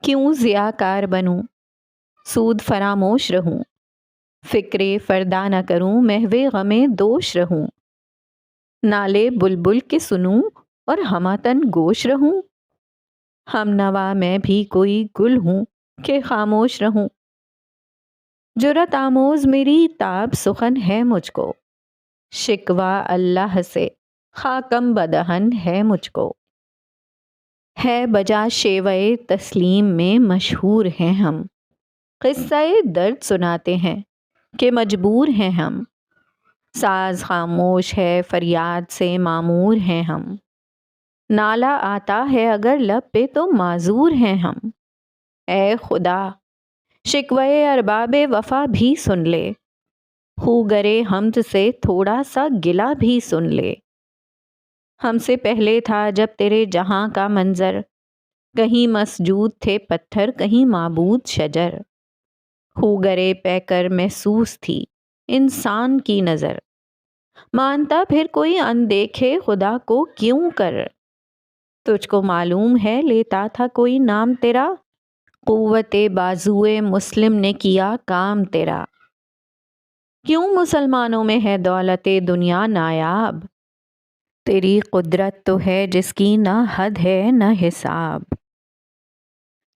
کیوں ضیاء کار بنوں، سود فراموش رہوں، فکر فردا نہ کروں، محو غم دوش رہوں، نالے بلبل کے سنوں اور ہماتن گوش رہوں، ہم نوا میں بھی کوئی گل ہوں کہ خاموش رہوں، جرات آموز میری تاب سخن ہے مجھ کو، شکوہ اللہ سے خاکم بدہن ہے مجھ کو، ہے بجا شیوہ تسلیم میں مشہور ہیں ہم، قصہ درد سناتے ہیں کہ مجبور ہیں ہم، ساز خاموش ہے فریاد سے معمور ہیں ہم، نالا آتا ہے اگر لب پہ تو معذور ہیں ہم، اے خدا شکوہ ارباب وفا بھی سن لے، خو گرے حمد سے تھوڑا سا گلہ بھی سن لے، ہم سے پہلے تھا جب تیرے جہاں کا منظر، کہیں مسجود تھے پتھر کہیں معبود شجر، خو گرے پے کر محسوس تھی انسان کی نظر، مانتا پھر کوئی اندیکھے خدا کو کیوں کر، تجھ کو معلوم ہے لیتا تھا کوئی نام تیرا، قوت بازوئے مسلم نے کیا کام تیرا، کیوں مسلمانوں میں ہے دولت دنیا نایاب، تیری قدرت تو ہے جس کی نہ حد ہے نہ حساب،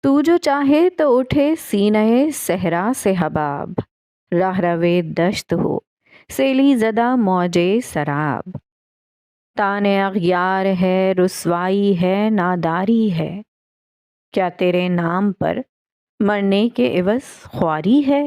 تو جو چاہے تو اٹھے سینہ صحرا سے حباب، راہ روے دشت ہو سیلی زدہ موجے سراب، تان اغیار ہے رسوائی ہے ناداری ہے، کیا تیرے نام پر مرنے کے عوض خواری ہے،